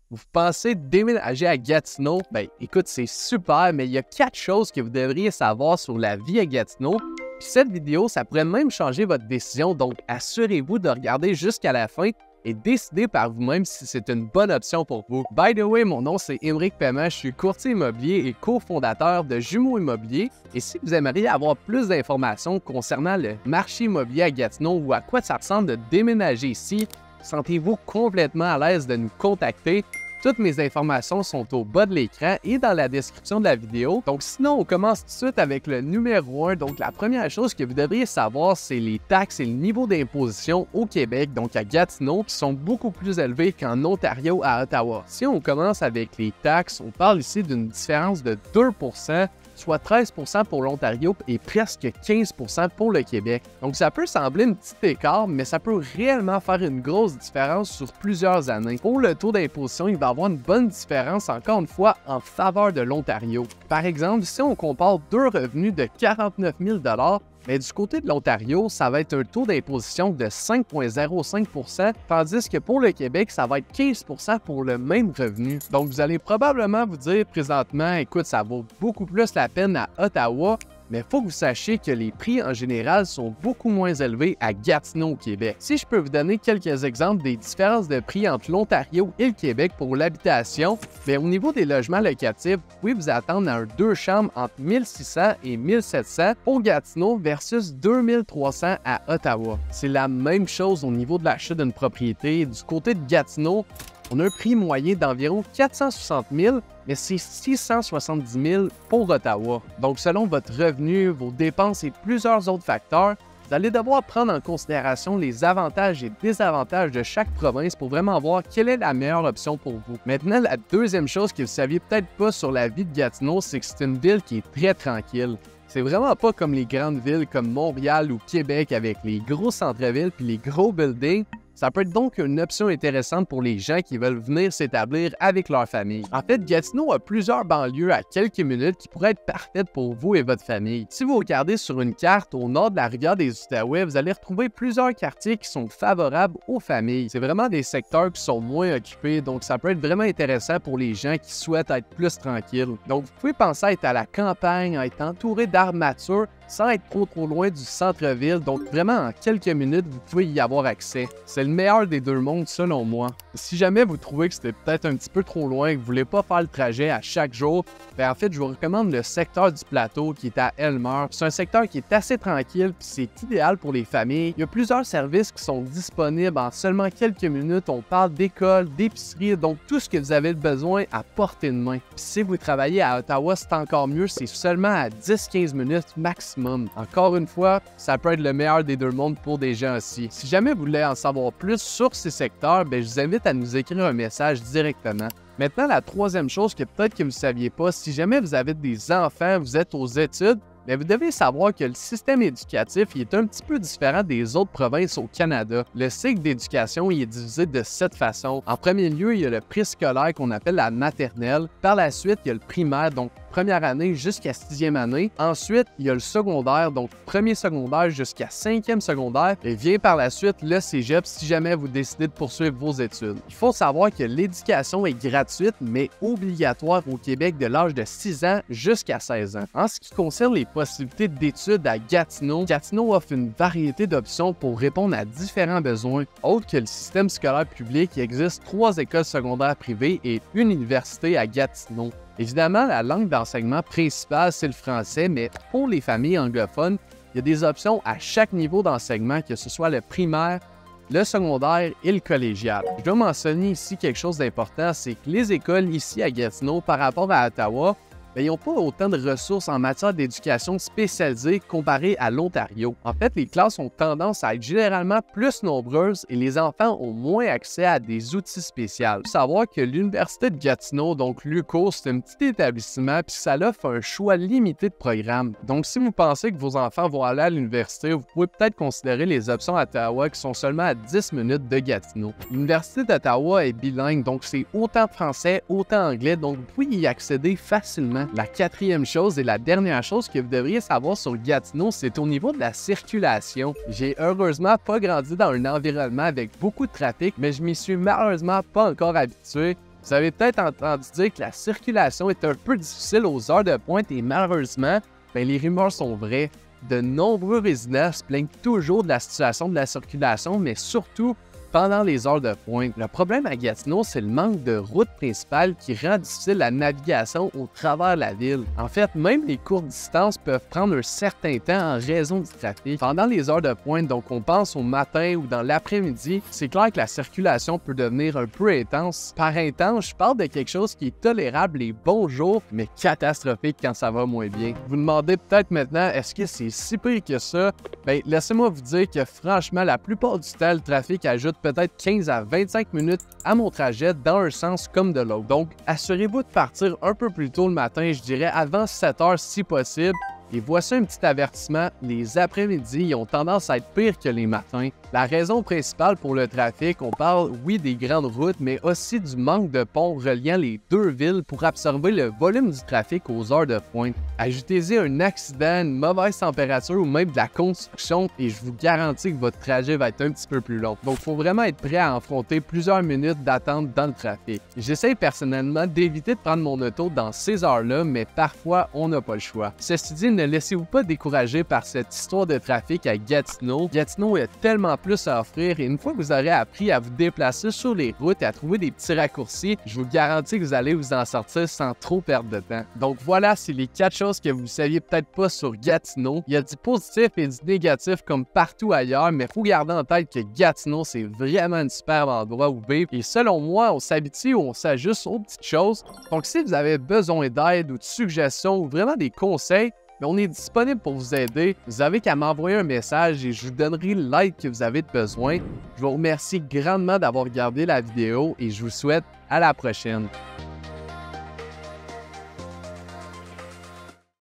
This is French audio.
Vous pensez déménager à Gatineau? Ben écoute, c'est super, mais il y a 4 choses que vous devriez savoir sur la vie à Gatineau. Puis cette vidéo, ça pourrait même changer votre décision, donc assurez-vous de regarder jusqu'à la fin et décidez par vous-même si c'est une bonne option pour vous. By the way, mon nom c'est Émeric Paiement, je suis courtier immobilier et cofondateur de Jumeaux Immobilier. Et si vous aimeriez avoir plus d'informations concernant le marché immobilier à Gatineau ou à quoi ça ressemble de déménager ici, sentez-vous complètement à l'aise de nous contacter. Toutes mes informations sont au bas de l'écran et dans la description de la vidéo. Donc sinon, on commence tout de suite avec le numéro 1. Donc la première chose que vous devriez savoir, c'est les taxes et le niveau d'imposition au Québec, donc à Gatineau, qui sont beaucoup plus élevés qu'en Ontario à Ottawa. Si on commence avec les taxes, on parle ici d'une différence de 2%, soit 13% pour l'Ontario et presque 15% pour le Québec. Donc ça peut sembler un petit écart, mais ça peut réellement faire une grosse différence sur plusieurs années. Pour le taux d'imposition, il va y avoir une bonne différence encore une fois en faveur de l'Ontario. Par exemple, si on compare deux revenus de 49 000 $, mais du côté de l'Ontario, ça va être un taux d'imposition de 5,05%, tandis que pour le Québec, ça va être 15% pour le même revenu. Donc, vous allez probablement vous dire présentement, écoute, ça vaut beaucoup plus la peine à Ottawa, mais il faut que vous sachiez que les prix en général sont beaucoup moins élevés à Gatineau au Québec. Si je peux vous donner quelques exemples des différences de prix entre l'Ontario et le Québec pour l'habitation, bien, au niveau des logements locatifs, vous pouvez vous attendre à un 2 chambres entre 1600 et 1700 pour Gatineau versus 2300 à Ottawa. C'est la même chose au niveau de l'achat d'une propriété. Du côté de Gatineau, on a un prix moyen d'environ 460 000, mais c'est 670 000 pour Ottawa. Donc, selon votre revenu, vos dépenses et plusieurs autres facteurs, vous allez devoir prendre en considération les avantages et désavantages de chaque province pour vraiment voir quelle est la meilleure option pour vous. Maintenant, la deuxième chose que vous ne saviez peut-être pas sur la vie de Gatineau, c'est que c'est une ville qui est très tranquille. C'est vraiment pas comme les grandes villes comme Montréal ou Québec avec les gros centres-villes puis les gros buildings. Ça peut être donc une option intéressante pour les gens qui veulent venir s'établir avec leur famille. En fait, Gatineau a plusieurs banlieues à quelques minutes qui pourraient être parfaites pour vous et votre famille. Si vous regardez sur une carte au nord de la rivière des Outaouais, vous allez retrouver plusieurs quartiers qui sont favorables aux familles. C'est vraiment des secteurs qui sont moins occupés, donc ça peut être vraiment intéressant pour les gens qui souhaitent être plus tranquilles. Donc vous pouvez penser à être à la campagne, à être entouré d'arbres matures, sans être trop loin du centre-ville, donc vraiment en quelques minutes, vous pouvez y avoir accès. C'est le meilleur des deux mondes selon moi. Si jamais vous trouvez que c'était peut-être un petit peu trop loin, que vous ne voulez pas faire le trajet à chaque jour, bien en fait, je vous recommande le secteur du plateau qui est à Elmer. C'est un secteur qui est assez tranquille, puis c'est idéal pour les familles. Il y a plusieurs services qui sont disponibles en seulement quelques minutes. On parle d'école, d'épicerie, donc tout ce que vous avez besoin à portée de main. Puis si vous travaillez à Ottawa, c'est encore mieux, c'est seulement à 10-15 minutes maximum. Encore une fois, ça peut être le meilleur des deux mondes pour des gens aussi. Si jamais vous voulez en savoir plus sur ces secteurs, bien, je vous invite à nous écrire un message directement. Maintenant, la troisième chose que peut-être que vous ne saviez pas, si jamais vous avez des enfants, vous êtes aux études, bien, vous devez savoir que le système éducatif il est un petit peu différent des autres provinces au Canada. Le cycle d'éducation il est divisé de cette façon. En premier lieu, il y a le préscolaire qu'on appelle la maternelle. Par la suite, il y a le primaire, donc première année jusqu'à 6e année. Ensuite, il y a le secondaire, donc premier secondaire jusqu'à 5e secondaire. Et vient par la suite le cégep si jamais vous décidez de poursuivre vos études. Il faut savoir que l'éducation est gratuite, mais obligatoire au Québec de l'âge de 6 ans jusqu'à 16 ans. En ce qui concerne les possibilités d'études à Gatineau, Gatineau offre une variété d'options pour répondre à différents besoins. Autre que le système scolaire public, il existe 3 écoles secondaires privées et une université à Gatineau. Évidemment, la langue d'enseignement principale, c'est le français, mais pour les familles anglophones, il y a des options à chaque niveau d'enseignement, que ce soit le primaire, le secondaire et le collégial. Je dois mentionner ici quelque chose d'important, c'est que les écoles ici à Gatineau, par rapport à Ottawa, bien, ils n'ont pas autant de ressources en matière d'éducation spécialisée comparé à l'Ontario. En fait, les classes ont tendance à être généralement plus nombreuses et les enfants ont moins accès à des outils spéciaux. Il faut savoir que l'Université de Gatineau, donc l'UQO, c'est un petit établissement puis ça offre un choix limité de programmes. Donc, si vous pensez que vos enfants vont aller à l'université, vous pouvez peut-être considérer les options à Ottawa qui sont seulement à 10 minutes de Gatineau. L'Université d'Ottawa est bilingue, donc c'est autant français, autant anglais, donc vous pouvez y accéder facilement. La quatrième chose et la dernière chose que vous devriez savoir sur Gatineau, c'est au niveau de la circulation. J'ai heureusement pas grandi dans un environnement avec beaucoup de trafic, mais je m'y suis malheureusement pas encore habitué. Vous avez peut-être entendu dire que la circulation est un peu difficile aux heures de pointe et malheureusement, les rumeurs sont vraies. De nombreux résidents se plaignent toujours de la situation de la circulation, mais surtout pendant les heures de pointe. Le problème à Gatineau, c'est le manque de route principale qui rend difficile la navigation au travers de la ville. En fait, même les courtes distances peuvent prendre un certain temps en raison du trafic. Pendant les heures de pointe, donc on pense au matin ou dans l'après-midi, c'est clair que la circulation peut devenir un peu intense. Par intense, je parle de quelque chose qui est tolérable les bons jours, mais catastrophique quand ça va moins bien. Vous demandez peut-être maintenant, est-ce que c'est si pire que ça? Laissez-moi vous dire que franchement, la plupart du temps, le trafic ajoute peut-être 15 à 25 minutes à mon trajet dans un sens comme de l'autre. Donc, assurez-vous de partir un peu plus tôt le matin, je dirais avant 7 heures si possible. Et voici un petit avertissement, les après-midi ont tendance à être pires que les matins. La raison principale pour le trafic, on parle oui des grandes routes, mais aussi du manque de ponts reliant les deux villes pour absorber le volume du trafic aux heures de pointe. Ajoutez-y un accident, une mauvaise température ou même de la construction et je vous garantis que votre trajet va être un petit peu plus long. Donc il faut vraiment être prêt à affronter plusieurs minutes d'attente dans le trafic. J'essaie personnellement d'éviter de prendre mon auto dans ces heures-là, mais parfois on n'a pas le choix. Ceci dit, ne laissez-vous pas décourager par cette histoire de trafic à Gatineau. Gatineau a tellement plus à offrir et une fois que vous aurez appris à vous déplacer sur les routes et à trouver des petits raccourcis, je vous garantis que vous allez vous en sortir sans trop perdre de temps. Donc voilà, c'est les 4 choses que vous ne saviez peut-être pas sur Gatineau. Il y a du positif et du négatif comme partout ailleurs, mais il faut garder en tête que Gatineau, c'est vraiment un superbe endroit où vivre. Et selon moi, on s'habitue ou on s'ajuste aux petites choses. Donc si vous avez besoin d'aide ou de suggestions ou vraiment des conseils, on est disponible pour vous aider. Vous avez qu'à m'envoyer un message et je vous donnerai l'aide que vous avez besoin. Je vous remercie grandement d'avoir regardé la vidéo et je vous souhaite à la prochaine.